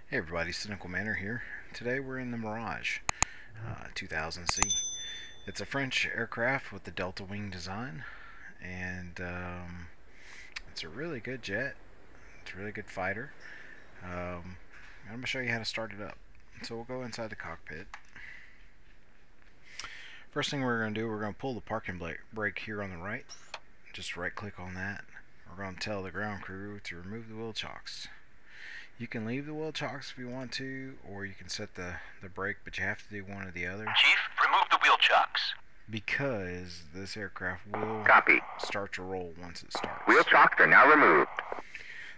Hey everybody, Cynical Manor here. Today we're in the Mirage 2000C. It's a French aircraft with the Delta Wing design, and it's a really good jet. It's a really good fighter. I'm going to show you how to start it up. So we'll go inside the cockpit. First thing we're going to do, we're going to pull the parking brake here on the right. Just right click on that. We're going to tell the ground crew to remove the wheel chocks. You can leave the wheel chocks if you want to, or you can set the brake, but you have to do one or the other. Chief, remove the wheel chocks. Because this aircraft will start to roll once it starts. Wheel chocks are now removed.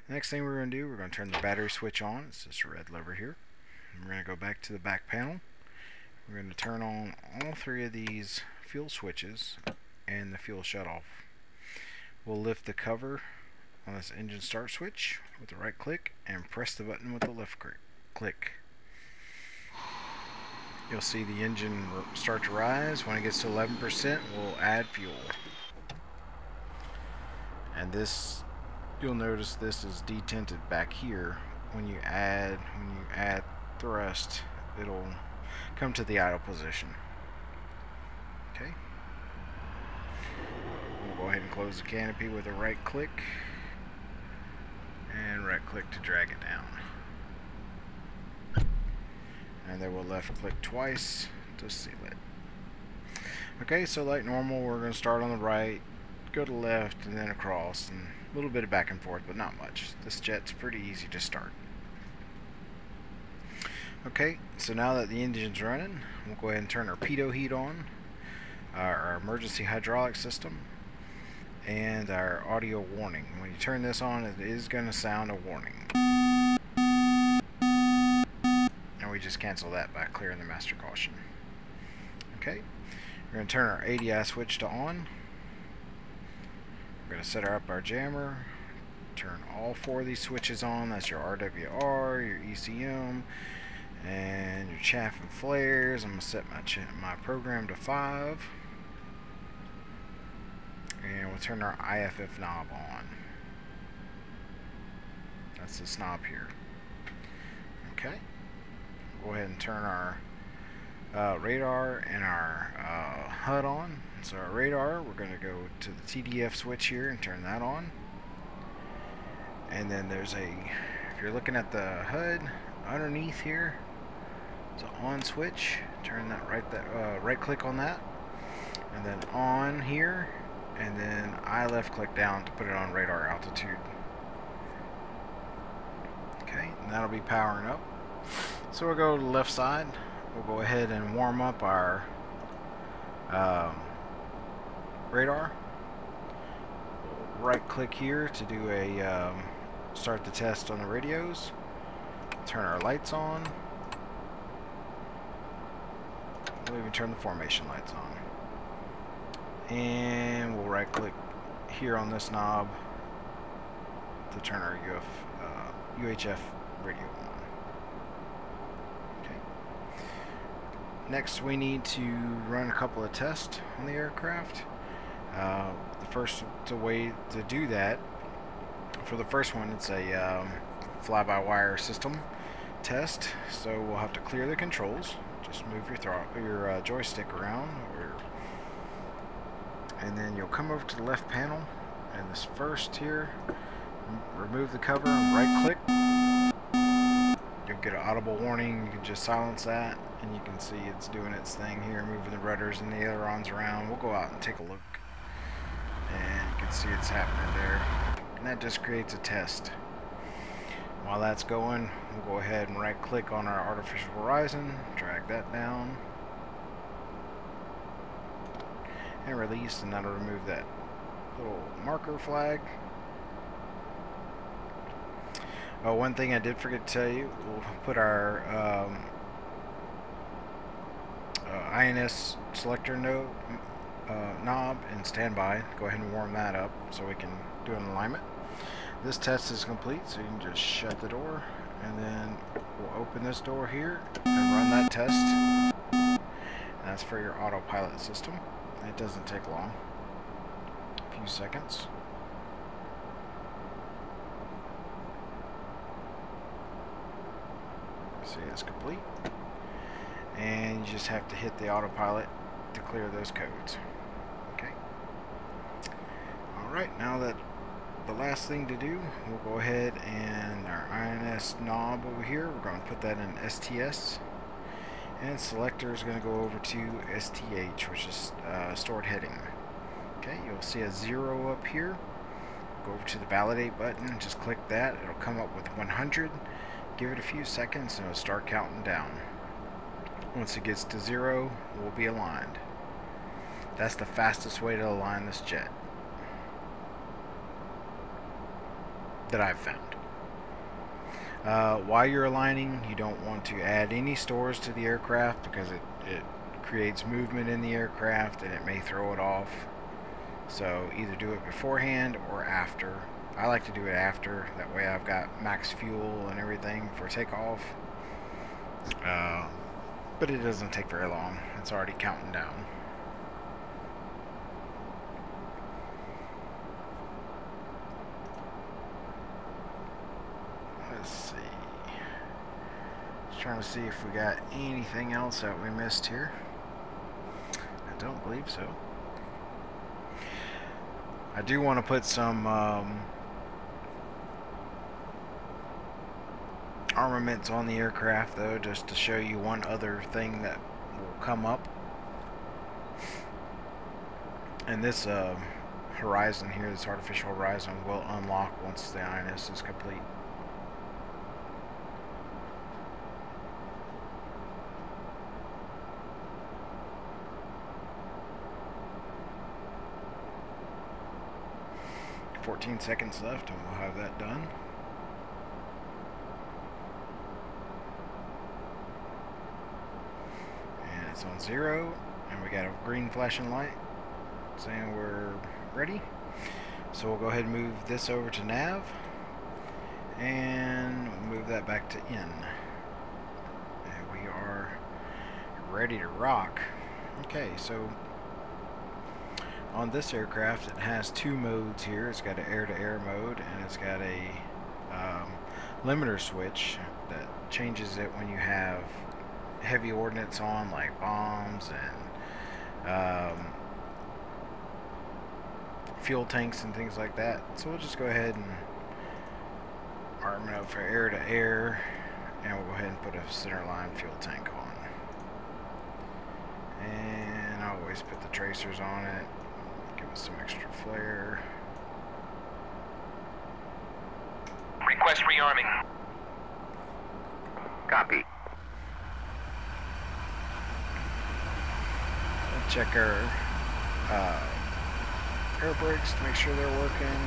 Next thing we're going to do, we're going to turn the battery switch on. It's this red lever here. And we're going to go back to the back panel. We're going to turn on all three of these fuel switches and the fuel shutoff. We'll lift the cover on this engine start switch with the right click and press the button with the left click. You'll see the engine start to rise. When it gets to 11%, we'll add fuel. And this, you'll notice this is detented back here. When you add thrust, it'll come to the idle position. Okay. We'll go ahead and close the canopy with a right click. And right click to drag it down. And then we'll left click twice to seal it. Okay, so like normal, we're going to start on the right, go to the left, and then across, and a little bit of back and forth, but not much. This jet's pretty easy to start. Okay, so now that the engine's running, we'll go ahead and turn our pitot heat on, our emergency hydraulic system, and our audio warning. When you turn this on, it is going to sound a warning. And we just cancel that by clearing the master caution. Okay, we're going to turn our ADI switch to on. We're going to set up our jammer, turn all four of these switches on. That's your RWR, your ECM, and your chaff and flares. I'm going to set my program to 5. And we'll turn our IFF knob on. That's this knob here. Okay. Go ahead and turn our radar and our HUD on. So our radar, we're going to go to the TDF switch here and turn that on. And then there's if you're looking at the HUD, underneath here, it's an on switch. Turn that right click on that. And then on here. And then I left click down to put it on radar altitude. Okay, and that'll be powering up. So we'll go to the left side. We'll go ahead and warm up our radar. Right click here to do a start the test on the radios. Turn our lights on. We'll even turn the formation lights on. And we'll right click here on this knob to turn our UHF radio on. Okay. Next we need to run a couple of tests on the aircraft. The first way to do that, for the first one, it's a fly-by-wire system test. So we'll have to clear the controls. Just move your joystick around, and then you'll come over to the left panel, and this first here, remove the cover and right click. You'll get an audible warning. You can just silence that, and you can see it's doing its thing here, moving the rudders and the ailerons around. We'll go out and take a look, and you can see it's happening there, and that just creates a test. While that's going, we'll go ahead and right click on our artificial horizon, drag that down, and release, and that'll remove that little marker flag. Oh, one thing I did forget to tell you, we'll put our INS selector knob in standby. Go ahead and warm that up so we can do an alignment. This test is complete, so you can just shut the door, and then we'll open this door here and run that test. And that's for your autopilot system. It doesn't take long, a few seconds. See, it's complete. And you just have to hit the autopilot to clear those codes. Okay. Alright, now that the last thing to do, we'll go ahead and our INS knob over here, we're going to put that in STS. And selector is going to go over to STH, which is stored heading. Okay, you'll see a 0 up here. Go over to the validate button, just click that. It'll come up with 100. Give it a few seconds and it'll start counting down. Once it gets to 0, we'll be aligned. That's the fastest way to align this jet that I've found. While you're aligning, you don't want to add any stores to the aircraft because it creates movement in the aircraft and it may throw it off. So either do it beforehand or after. I like to do it after, that way I've got max fuel and everything for takeoff. But it doesn't take very long. It's already counting down. Let's see. Just trying to see if we got anything else that we missed here. I don't believe so. I do want to put some armaments on the aircraft though, just to show you one other thing that will come up. And this horizon here, this artificial horizon, will unlock once the INS is complete. $14 seconds left and we'll have that done. And it's on 0 and we got a green flashing light saying we're ready. So we'll go ahead and move this over to nav and move that back to in. And we are ready to rock. Okay, so on this aircraft, it has two modes here. It's got an air-to-air mode, and it's got a limiter switch that changes it when you have heavy ordnance on, like bombs and fuel tanks and things like that. So we'll just go ahead and arm it up for air-to-air, and we'll go ahead and put a centerline fuel tank on. And I always put the tracers on it. Give it some extra flare. Request rearming. Copy. We'll check our air brakes to make sure they're working.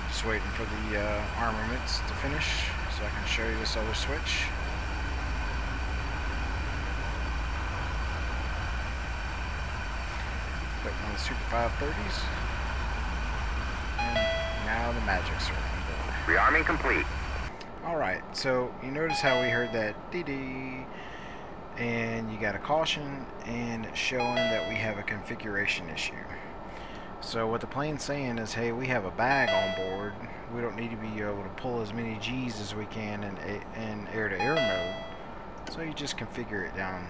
Just waiting for the armaments to finish so I can show you this other switch. Putting on the Super 530s. And now the Magics are on board. Rearming complete. Alright, so you notice how we heard that dee-dee, and you got a caution and showing that we have a configuration issue. So what the plane's saying is, hey, we have a bag on board. We don't need to be able to pull as many G's as we can in air-to-air mode. So you just configure it down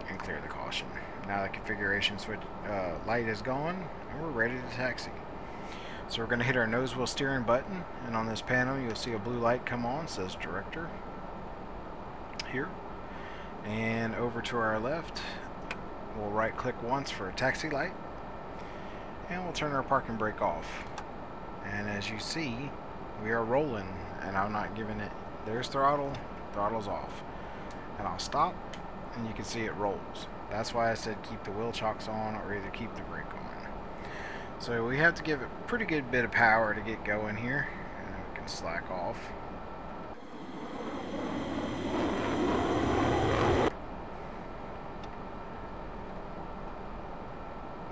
and clear the caution. Now the configuration switch light is gone, and we're ready to taxi. So we're going to hit our nose wheel steering button, and on this panel you'll see a blue light come on, says director here. And over to our left, we'll right click once for a taxi light, and we'll turn our parking brake off. And as you see, we are rolling, and I'm not giving it, there's throttle, throttle's off. And I'll stop, and you can see it rolls. That's why I said keep the wheel chocks on or either keep the brake on. So we have to give it a pretty good bit of power to get going here, and we can slack off.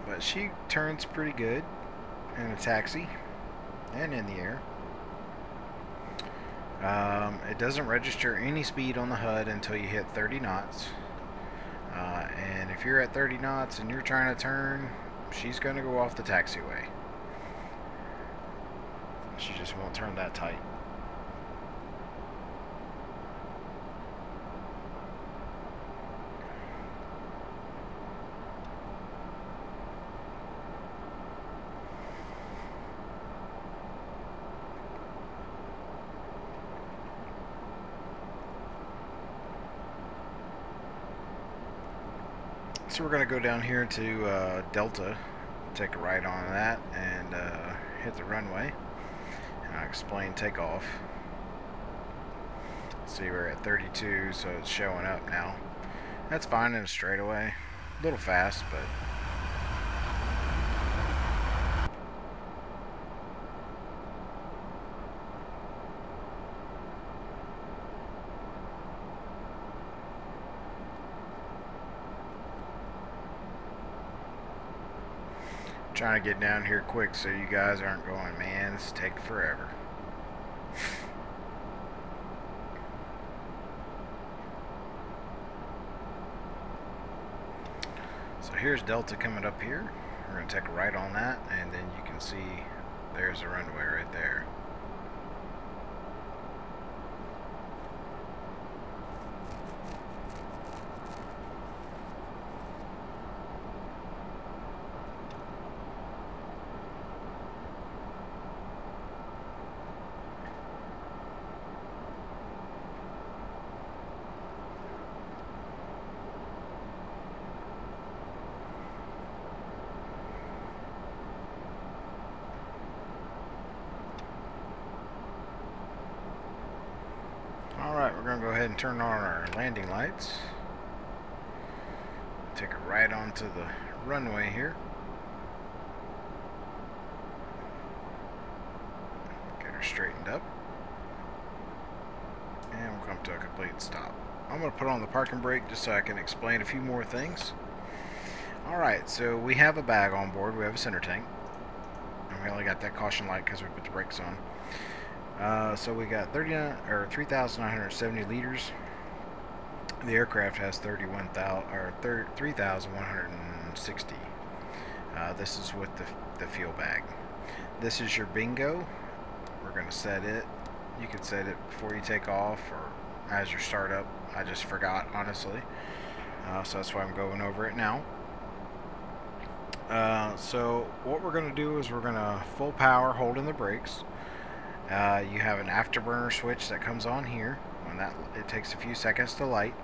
But she turns pretty good in a taxi and in the air. It doesn't register any speed on the HUD until you hit 30 knots. And if you're at 30 knots and you're trying to turn, she's going to go off the taxiway. She just won't turn that tight. So we're going to go down here to Delta, take a right on that, and hit the runway. And I'll explain takeoff. See, we're at 32, so it's showing up now. That's fine in a straightaway. A little fast, but... trying to get down here quick so you guys aren't going, man, this is taking forever. So here's Delta coming up here. We're going to take a right on that, and then you can see there's the runway right there. Alright, we're going to go ahead and turn on our landing lights. Take it right onto the runway here. Get her straightened up. And we'll come to a complete stop. I'm going to put on the parking brake just so I can explain a few more things. Alright, so we have a bag on board. We have a center tank. And we only got that caution light because we put the brakes on. So we got 3,970 liters. The aircraft has 3,160. This is with the fuel bag. This is your bingo. We're going to set it. You can set it before you take off or as your startup. I just forgot, honestly. So that's why I'm going over it now. So what we're going to do is we're going to full power holding the brakes. You have an afterburner switch that comes on here. When it takes a few seconds to light.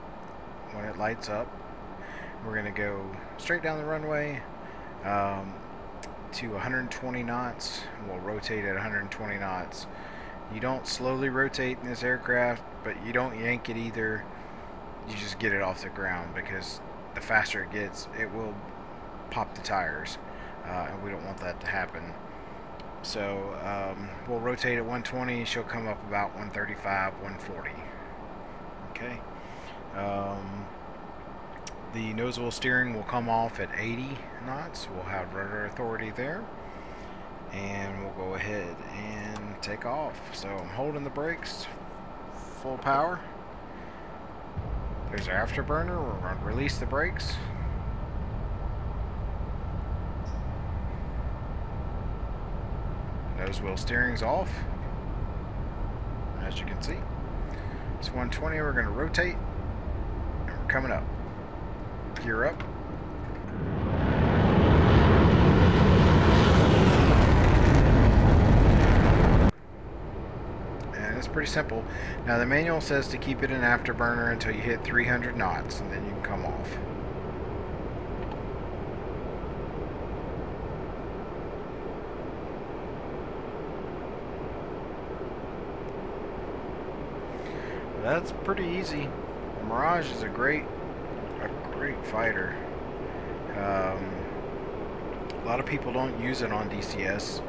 When it lights up, we're going to go straight down the runway to 120 knots. We'll rotate at 120 knots. You don't slowly rotate in this aircraft, but you don't yank it either. You just get it off the ground, because the faster it gets, it will pop the tires, and we don't want that to happen. So we'll rotate at 120. She'll come up about 135, 140. Okay. The nose wheel steering will come off at 80 knots. We'll have rudder authority there, and we'll go ahead and take off. So I'm holding the brakes, full power. There's our afterburner. We're going to release the brakes. Nose wheel steering's off, as you can see. It's 120. We're going to rotate, and we're coming up. Gear up. And it's pretty simple. Now the manual says to keep it in afterburner until you hit 300 knots, and then you can come off. That's pretty easy. The Mirage is a great fighter. A lot of people don't use it on DCS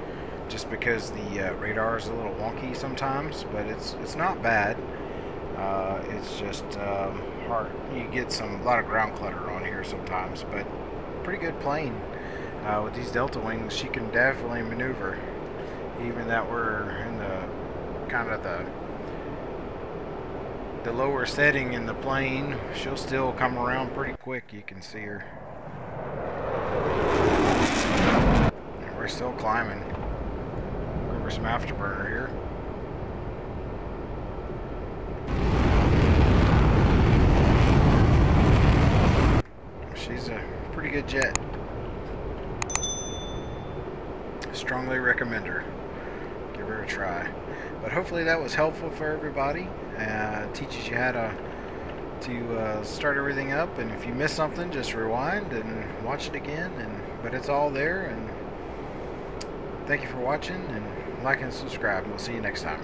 just because the radar is a little wonky sometimes, but it's not bad. It's just hard. You get a lot of ground clutter on here sometimes, but pretty good plane. With these Delta wings, she can definitely maneuver. Even that we're in the kind of the lower setting in the plane, she'll still come around pretty quick. You can see her. still climbing. Go for some afterburner here. She's a pretty good jet. Strongly recommend her. Give her a try. But hopefully that was helpful for everybody. Teaches you how to start everything up, and if you miss something, just rewind and watch it again. But it's all there. And thank you for watching, and like and subscribe. And we'll see you next time.